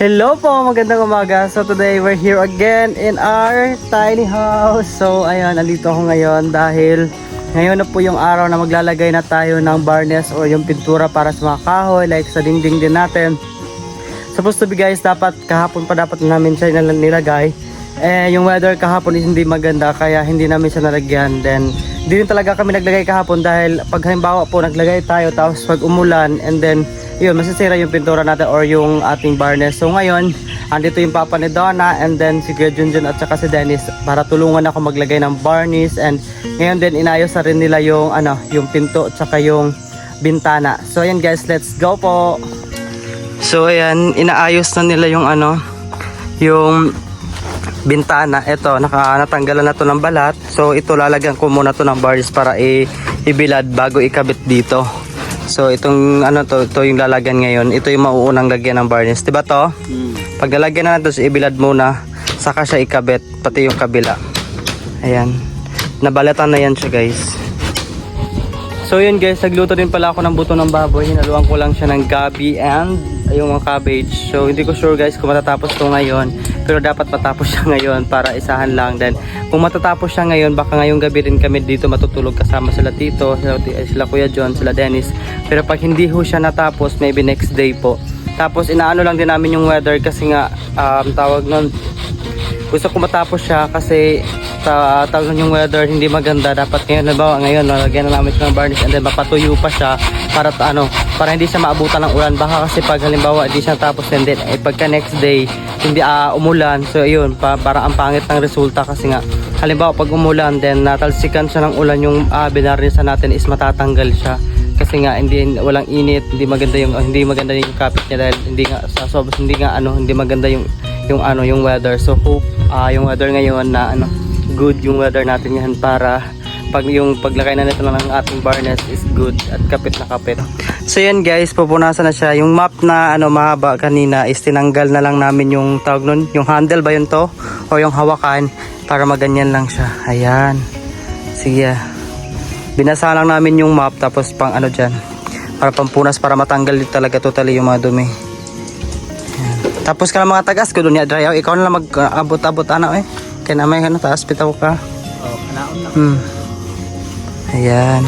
Hello po, magandang umaga. So today we're here again in our tiny house. So ayan, nandito ako ngayon dahil ngayon na po yung araw na maglalagay na tayo ng varnish o yung pintura para sa mga kahoy, like sa dingding din natin. Supposed to be guys, dapat kahapon pa dapat namin siya nilagay. Yung weather kahapon is hindi maganda kaya hindi namin siya nalagyan. Then hindi rin talaga kami naglagay kahapon dahil pag halimbawa po naglagay tayo tapos pag umulan and then yun, masisira yung pintura natin or yung ating varnish. So ngayon, andito yung papa ni Donna and then si Kuya Junjun at saka si Dennis para tulungan ako maglagay ng varnish. And ngayon din inayos na rin nila yung yung pinto at saka yung bintana. So ayan guys, let's go po. So ayan, inaayos na nila yung yung bintana. Ito, natanggalan na to ng balat. So ito lalagyan ko muna to ng varnish para ibilad bago ikabit dito. So itong ito yung lalagyan ngayon. Ito yung mauunang lagyan ng varnish, 'di ba to? Pag lalagyan na natin, ibilad muna, saka siya ikabit pati yung kabila. Ayan. Nabalatan na yan siya, guys. So yun guys, nagluto din pala ako ng buto ng baboy. Hinaluan ko lang siya ng gabi and yung mga cabbage. So hindi ko sure guys kung matatapos to ngayon, pero dapat matapos siya ngayon para isahan lang. Then kung matatapos siya ngayon, baka ngayong gabi rin kami dito matutulog kasama sila Tito, sila Kuya John, sila Dennis. Pero pag hindi ho siya natapos, maybe next day po. Tapos inaano lang din namin yung weather kasi nga tawag nun, gusto ko matapos siya kasi tawag nun yung weather hindi maganda. Dapat ngayon, nabawa ngayon lagyan na namin siya ng varnish and then mapatuyo pa siya para para hindi siya maabutan ng ulan. Baka kasi pag halimbawa hindi siya tapos and then pagka next day hindi umulan, so yun para ang pangit ng resulta. Kasi nga halimbawa pag umulan then natalsikan siya ng ulan, yung binarnisan natin is matatanggal siya kasi nga walang init, hindi maganda yung kapit niya dahil hindi maganda yung weather. So hope yung weather ngayon na good yung weather natin yan para paglagay na nito ng ating varnish is good at kapit na kapit. So yan guys, pupunasan na siya. Yung map na mahaba kanina is tinanggal na lang namin yung tawag nun, yung handle ba yun to o yung hawakan para maganyan lang siya. Ayan, sige, binasa lang namin yung map tapos pang dyan para pampunas para matanggal talaga totally yung mga dumi. Ayan. Tapos ka na mga tagas ko dun ya dry, ikaw na lang mag-abot-abot kaya na may taas pitaw ka. Ayan.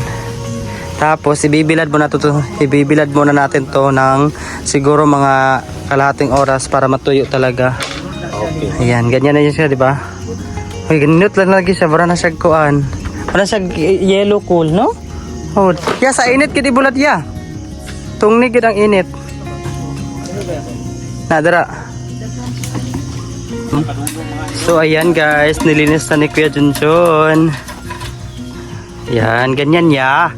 Tapos ibibilad muna natin to ng siguro mga kalahating oras para matuyo talaga. Okay. Ayan, ganyan na yun siya, di ba? Uy, ganunot lang lagi siya, para na siya kuan. Para siya yellow cool, no? Oh, ya sa init kiti bulat ya. Tungnig gid ang init. Nadara. So ayan guys, nilinis na ni Kuya Junjun. Yan, ganyan ya.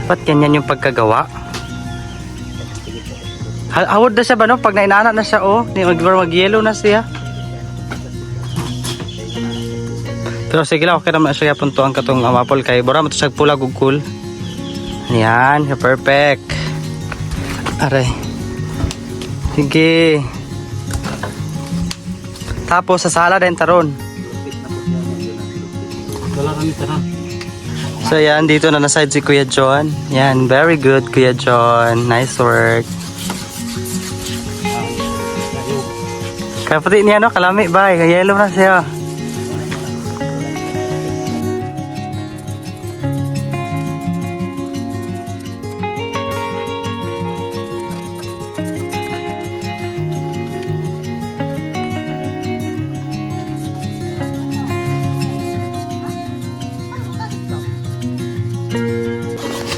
Ba't ganyan yung pagkagawa? Hawad na siya ba no? Pag nainana na siya mag-yellow na siya. Pero sige lang, okay naman siya puntuan katong apple kay bora mo to siya pula gugkul. Yan, perfect. Aray. Sige. Tapos sa sala din taron. Wala kami taron. So yan, dito na side si Kuya John. Yan, very good Kuya John. Nice work. Kaya pati niya kalami ba? Yellow na siya.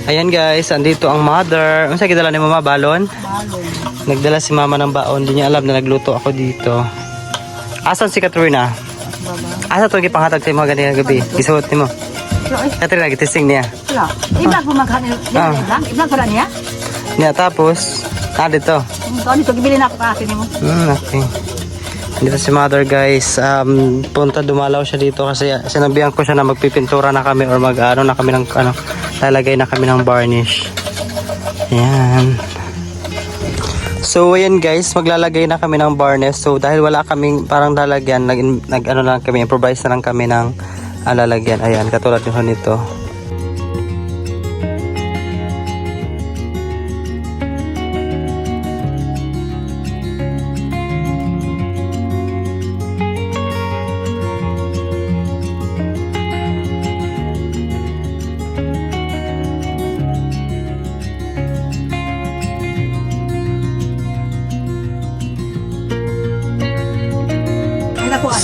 Ayan guys, andito ang mother. Ano sa gidala ni mama? Balon? Balon. Nagdala si mama ng baon. Hindi niya alam na nagluto ako dito. Asan si Katrina? Baba. Asa ito ipanghatag sa mga ganyan gabi? Isuot ni mo? Katrina, gitising niya. Wala. Ibag mo maghanil. Ibag pala niya? Niya tapos. Dito. Dito, gibili na ako pa akin mo. Okay. Dito si mother guys. Punta dumalaw siya dito kasi sinabihan ko siya na magpipintura na kami or na kami ng lalagay na kami ng varnish. Ayan. So ayan guys, maglalagay na kami ng varnish. So dahil wala kaming parang lalagyan, lang kami, improvise na lang kami ng lalagyan. Ayan, katulad nito.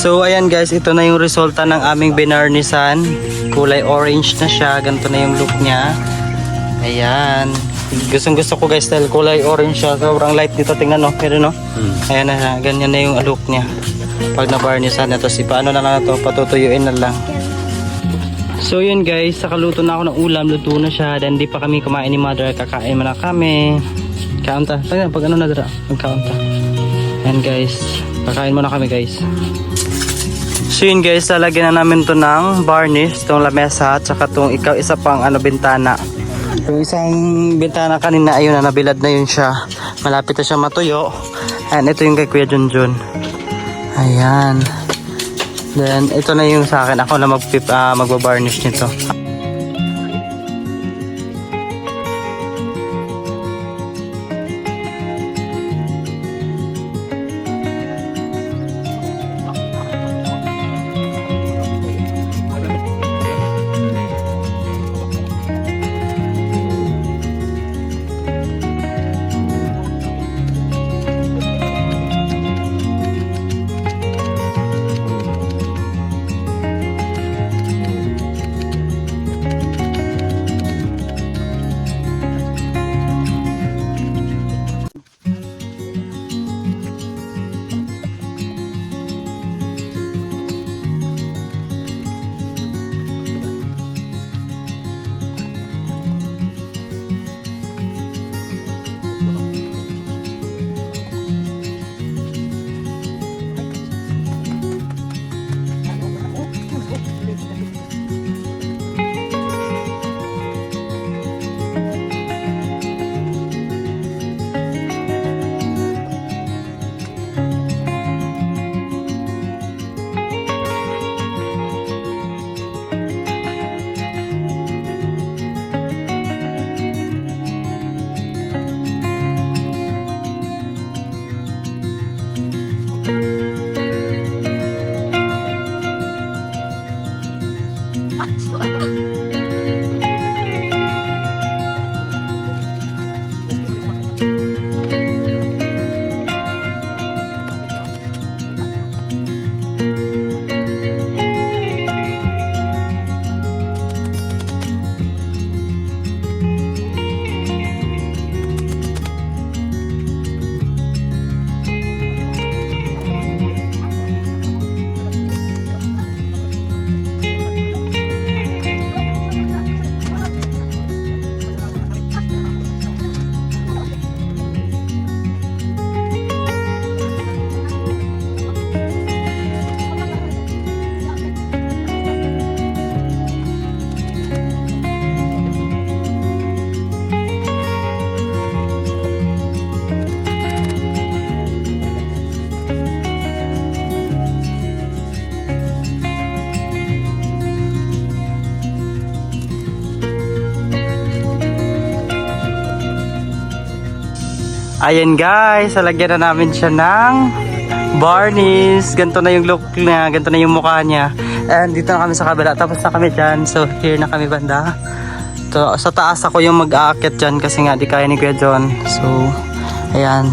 So ayan guys, ito na yung resulta ng aming binarnisan. Kulay orange na siya, ganito na yung look niya. Ayan. Gustong gusto ko guys dahil kulay orange siya. Sobrang light dito, tingnan no. Pero no. Ayan na siya, ganyan na yung look niya. Pag na-barnisan na to, paano na lang na to, patutuyuin na lang. So yun guys, sakaluto na ako ng ulam, luto na siya. Then di pa kami kumain ni mother, kakain muna kami. Kaunta, pag ano na dara, magkaunta. Ayan guys, kakain muna kami guys. So yun guys, lalagyan na namin to ng varnish, itong lamesa, at saka itong isa pang bintana. Yung isang bintana kanina, ayun na, nabilad na yun siya. Malapit na siya matuyo. And ito yung kay Kuya Junjun. Ayan. Then ito na yung sa akin, ako na magbabarnish nito. Ayan guys, lalagyan na namin siya ng varnish. Ganito na yung look niya, ganito na yung mukha niya. And dito na kami sa kabila, tapos na kami dyan. So here na kami banda. So, sa taas ako yung mag-aakit dyan kasi nga di kaya ni Kuya John. So ayan,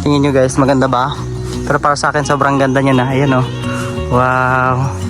tingin nyo guys, maganda ba? Pero para sa akin sobrang ganda niya na. Ayan oh, wow.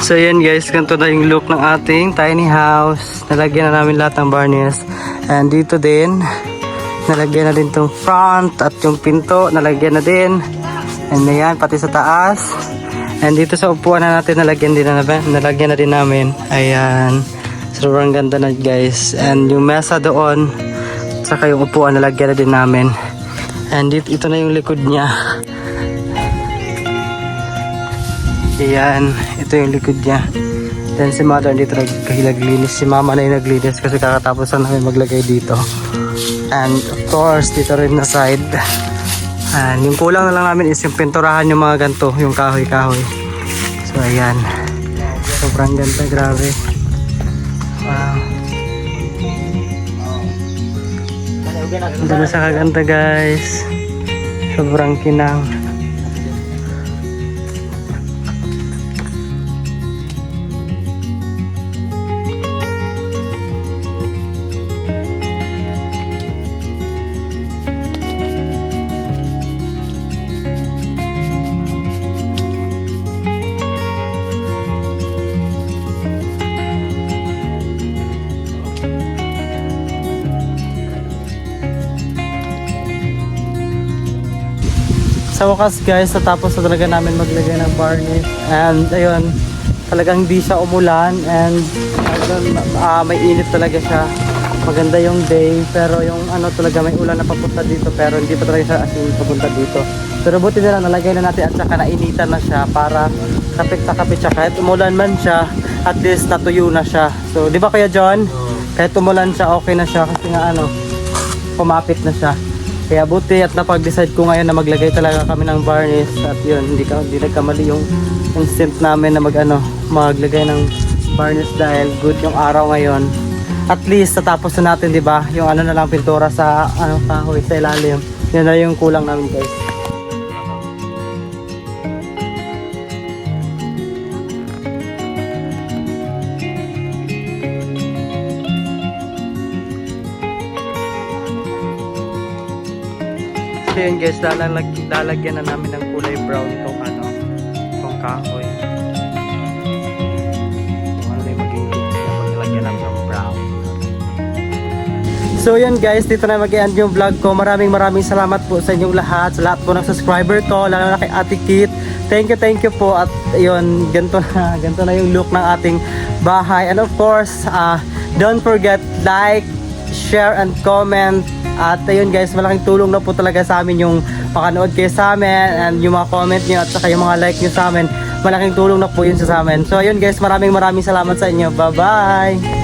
So yan guys, ganito na yung look ng ating tiny house. Nalagyan na namin lahat ng varnish. And dito din, nalagyan na din tong front at yung pinto, nalagyan na din. And ayan, pati sa taas. And dito sa upuan na natin, nalagyan na din namin. Ayan. Sobrang ganda na guys. And yung mesa doon, saka yung upuan, nalagyan na din namin. And dito, ito na yung likod niya. Ayan, ito yung likod niya. Then si mother dito nagkahilaglinis. Si mama na yung naglinis kasi kakatapos na namin maglagay dito. And of course, dito rin na side. And yung kulang na lang namin is yung pinturahan yung mga ganito, yung kahoy-kahoy. So ayan. Sobrang ganda, grabe. Wow. Ganda na sa kaganda guys. Sobrang kinang. Sa wakas guys, natapos na talaga namin maglagay ng varnish. And ayun, talagang hindi siya umulan. And may init talaga siya. Maganda yung day. Pero yung ano talaga, may ulan na papunta dito. Pero hindi pa talaga siya as in papunta dito. Pero buti na lang, nalagay na natin at saka nainitan na siya. Para kapit sa kapit siya. Kahit umulan man siya, at least natuyo na siya. So di ba Kuya John? Kahit umulan siya, okay na siya. Kasi nga ano, pumapit na siya. Kaya buti at napag-decide ko ngayon na maglagay talaga kami ng varnish. At yun, hindi nagkamali yung instinct namin na maglagay ng varnish dahil good yung araw ngayon. At least natapos na natin, 'di ba? Yung ano na lang pintura sa kahoy sa ilalim. Yan na yung kulang namin, guys. So yun guys, lalagyan na namin ng kulay brown tong kahoy. Kung ano yung maging look niya pag nilagyan namin ng brown. So yun guys, dito na mag-end yung vlog ko. Maraming salamat po sa inyong lahat. Sa lahat po ng subscriber ko, lalo na kay Ate Kit. Thank you po. At yun, ganito na yung look ng ating bahay. And of course, don't forget like, share and comment. At ayun guys, malaking tulong na po talaga sa amin yung makanood kayo sa amin and yung mga comment nyo at saka yung mga like nyo sa amin. Malaking tulong na po yun sa amin. So ayun guys, maraming salamat sa inyo. Bye bye!